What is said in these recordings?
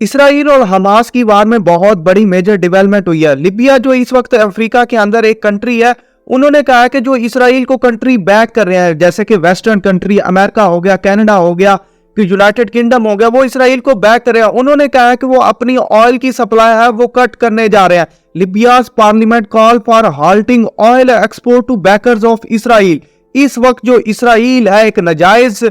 Israel और Hamas की वार में बहुत बड़ी मेजर डेवलपमेंट हुई है। लीबिया जो इस वक्त अफ्रीका के अंदर एक कंट्री है, उन्होंने कहा है कि जो इसराइल को कंट्री बैक कर रहे हैं, जैसे कि वेस्टर्न कंट्री अमेरिका हो गया, कनाडा हो गया, कि यूनाइटेड किंगडम हो गया, वो इसराइल को बैक कर रहे हैं। उन्होंने कहा है कि वो अपनी ऑयल की सप्लाई है वो कट करने जा रहे हैं। Libya's parliament call for halting oil export to backers of Israel. इस वक्त जो इसराइल है एक नाजायज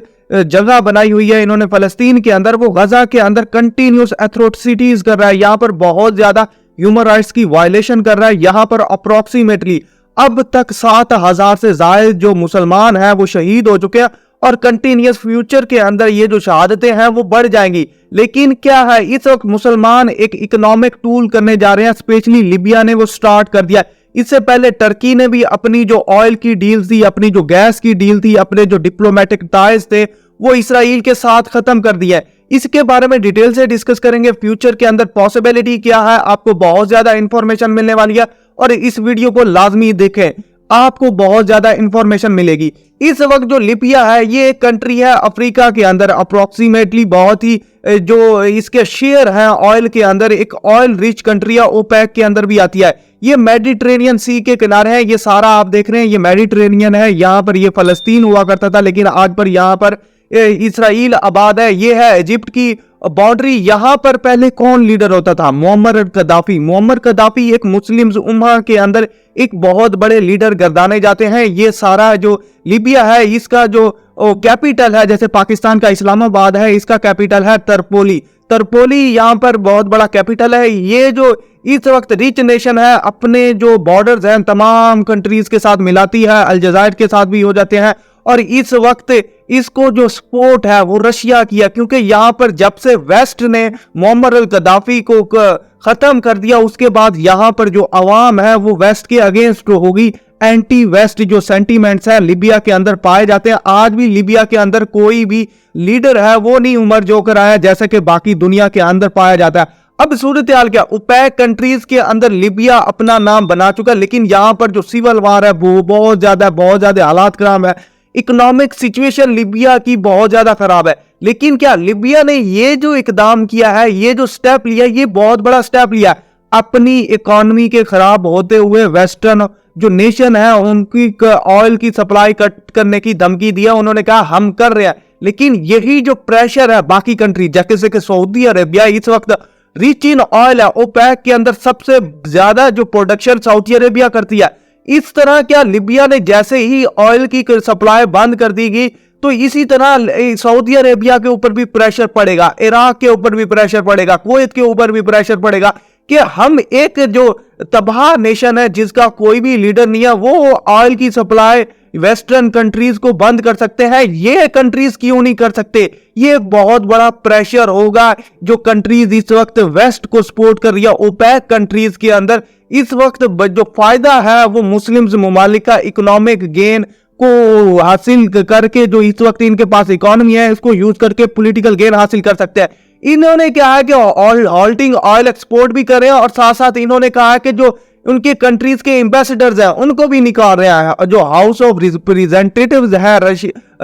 जगह बनाई हुई है इन्होंने फलस्तीन के अंदर, वो गजा के अंदर कंटिन्यूस एट्रोसिटीज कर रहा है, यहाँ पर बहुत ज्यादा ह्यूमन राइट्स की वायलेशन कर रहा है। यहाँ पर अप्रोक्सीमेटली अब तक 7,000 से ज्यादा जो मुसलमान हैं वो शहीद हो चुके हैं और कंटिन्यूस फ्यूचर के अंदर ये जो शहादतें हैं वो बढ़ जाएंगी। लेकिन क्या है, इस वक्त मुसलमान एक इकोनॉमिक टूल करने जा रहे हैं, स्पेशली लीबिया ने वो स्टार्ट कर दिया। इससे पहले टर्की ने भी अपनी जो ऑयल की डील थी, अपनी जो गैस की डील थी, अपने जो डिप्लोमेटिक टाइज थे वो इसराइल के साथ खत्म कर दिया है। इसके बारे में डिटेल से डिस्कस करेंगे। फ्यूचर के अंदर पॉसिबिलिटी क्या है, आपको बहुत ज्यादा इंफॉर्मेशन मिलने वाली है और इस वीडियो को लाजमी देखें, आपको बहुत ज्यादा इंफॉर्मेशन मिलेगी। इस वक्त जो लीबिया है ये एक कंट्री है अफ्रीका के अंदर, अप्रोक्सीमेटली बहुत ही जो इसके शेयर हैं ऑयल के अंदर, एक ऑयल रिच कंट्री है, ओपेक के अंदर भी आती है। ये मेडिटेरेनियन सी के किनारे है, ये सारा आप देख रहे हैं ये मेडिटेरेनियन है। यहाँ पर ये फलस्तीन हुआ करता था, लेकिन आज पर यहाँ पर इसराइल आबाद है। ये है इजिप्ट की बाउंड्री। यहाँ पर पहले कौन लीडर होता था? मोहम्मद कदाफी। मोहम्मद कदाफी एक मुस्लिम उम्मा के अंदर एक बहुत बड़े लीडर गर्दाने जाते हैं। ये सारा जो लीबिया है इसका जो कैपिटल है, जैसे पाकिस्तान का इस्लामाबाद है, इसका कैपिटल है तरपोली। तरपोली यहाँ पर बहुत बड़ा कैपिटल है। ये जो इस वक्त रिच नेशन है, अपने जो बॉर्डर्स हैं तमाम कंट्रीज के साथ मिलाती है, अलजायर के साथ भी हो जाते हैं। और इस वक्त इसको जो सपोर्ट है वो रशिया किया, क्योंकि यहाँ पर जब से वेस्ट ने मोहम्मद अल कदाफी को खत्म कर दिया, उसके बाद यहाँ पर जो अवाम है वो वेस्ट के अगेंस्ट होगी। एंटी वेस्ट जो सेंटीमेंट्स हैं लिबिया के अंदर पाए जाते हैं। आज भी लिबिया के अंदर कोई भी लीडर है वो नहीं उमर जोकर आया जैसे कि बाकी दुनिया के अंदर पाया जाता है। अब सूरत हाल क्या, ओपेक कंट्रीज के अंदर लिबिया अपना नाम बना चुका, लेकिन यहाँ पर जो सिविल वार है वो बहुत ज्यादा हालात खराब है। इकोनॉमिक सिचुएशन लिबिया की बहुत ज्यादा खराब है। लेकिन क्या लिबिया ने ये जो इकदाम किया है, ये जो स्टेप लिया, ये बहुत बड़ा स्टेप लिया। अपनी इकोनॉमी के खराब होते हुए वेस्टर्न जो नेशन है उनकी ऑयल की सप्लाई कट करने की धमकी दिया। उन्होंने कहा हम कर रहे हैं, लेकिन यही जो प्रेशर है बाकी कंट्री जैसे कि सऊदी अरेबिया इस वक्त रिच इन ऑयल है, ओपेक के अंदर सबसे ज्यादा जो प्रोडक्शन सऊदी अरेबिया करती है। इस तरह क्या लिबिया ने जैसे ही ऑयल की सप्लाई बंद कर दी गई तो इसी तरह सऊदी अरेबिया के ऊपर भी प्रेशर पड़ेगा, इराक के ऊपर भी प्रेशर पड़ेगा, कुवैत के ऊपर भी प्रेशर पड़ेगा कि हम एक जो तबाह नेशन है जिसका कोई भी लीडर नहीं है, वो ऑयल की सप्लाई वेस्टर्न कंट्रीज को बंद कर सकते हैं, ये कंट्रीज क्यों नहीं कर सकते? ये बहुत बड़ा प्रेशर होगा जो कंट्रीज इस वक्त वेस्ट को सपोर्ट कर रही है। ओपेक कंट्रीज के अंदर इस वक्त जो फायदा है वो मुस्लिम ममालिक का इकोनॉमिक गेन को हासिल करके, जो इस वक्त इनके पास इकोनॉमी है इसको यूज करके पॉलिटिकल गेन हासिल कर सकते हैं। इन्होंने क्या है कि हॉल्टिंग ऑयल एक्सपोर्ट भी कर रहे हैं और साथ साथ इन्होंने कहा है कि जो उनके कंट्रीज के एम्बेसडर्स हैं उनको भी निकाल रहे हैं। जो हाउस ऑफ रिप्रेजेंटेटिव्स है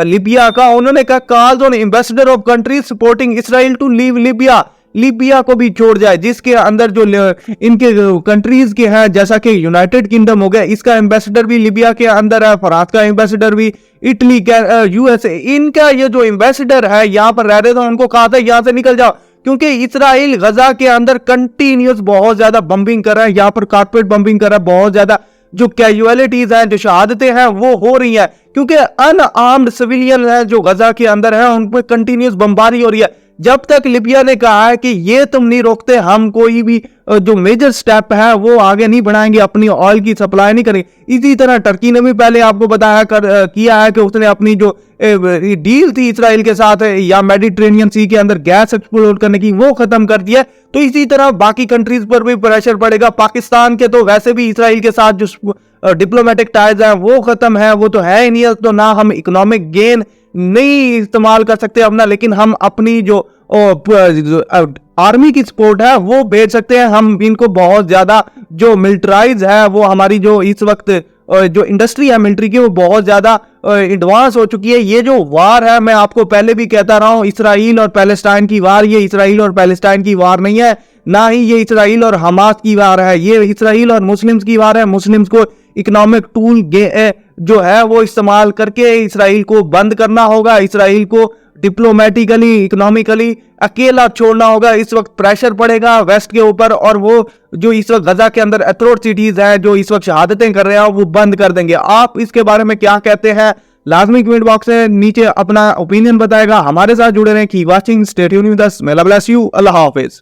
लिबिया का, उन्होंने कहा calls on ambassador of countries supporting Israel to leave Libya, Libya को भी छोड़ जाए, जिसके अंदर जो इनके कंट्रीज के हैं जैसा कि यूनाइटेड किंगडम हो गया, इसका एम्बेसडर भी लिबिया के अंदर है, फ्रांस का एम्बेसडर भी, इटली का, यूएसए, इनका ये जो एम्बेसडर है यहाँ पर रह रहे थे, उनको कहा था यहाँ से निकल जाओ, क्योंकि इसराइल गजा के अंदर कंटिन्यूस बहुत ज्यादा बम्बिंग कर रहा है, यहाँ पर कारपेट बम्बिंग कर रहा है, बहुत ज्यादा जो कैजुअलिटीज हैं, जो शहादतें हैं वो हो रही हैं, क्योंकि अनआर्म्ड सिविलियन है जो गजा के अंदर है उन पर कंटिन्यूस बमबारी हो रही है। जब तक लिबिया ने कहा है कि ये तुम नहीं रोकते, हम कोई भी जो मेजर स्टेप है वो आगे नहीं बढ़ाएंगे, अपनी ऑयल की सप्लाई नहीं करेंगे। इसी तरह टर्की ने भी पहले आपको बताया किया है कि उसने अपनी जो डील थी इसराइल के साथ या मेडिटेरेनियन सी के अंदर गैस एक्सप्लोर करने की वो खत्म कर दिया। तो इसी तरह बाकी कंट्रीज पर भी प्रेशर पड़ेगा। पाकिस्तान के तो वैसे भी इसराइल के साथ जो डिप्लोमेटिक टाइज है वो खत्म है, वो तो है ही नहीं, तो ना हम इकोनॉमिक गेन नहीं इस्तेमाल कर सकते अपना, लेकिन हम अपनी जो आर्मी की सपोर्ट है वो भेज सकते हैं। हम इनको बहुत ज्यादा जो मिलिट्राइज है वो हमारी जो इस वक्त जो इंडस्ट्री है मिलिट्री की वो बहुत ज़्यादा एडवांस हो चुकी है। ये जो वार है, मैं आपको पहले भी कहता रहा हूँ, इसराइल और पैलेस्टाइन की वार, ये इसराइल और पैलेस्टाइन की वार नहीं है, ना ही ये इसराइल और हमास की वार है, ये इसराइल और मुस्लिम्स की वार है। मुस्लिम्स को इकोनॉमिक टूल जो है वो इस्तेमाल करके इसराइल को बंद करना होगा, इसराइल को डिप्लोमेटिकली इकोनॉमिकली अकेला छोड़ना होगा। इस वक्त प्रेशर पड़ेगा वेस्ट के ऊपर और वो जो इस वक्त गजा के अंदर एट्रोसिटीज है, जो इस वक्त शहादतें कर रहे हैं, वो बंद कर देंगे। आप इसके बारे में क्या कहते हैं? लाजमी कमेंट बॉक्स में नीचे अपना ओपिनियन बताएगा। हमारे साथ जुड़े रहें। की watching, stay tuned with us. may Allah bless you। Allah Hafiz.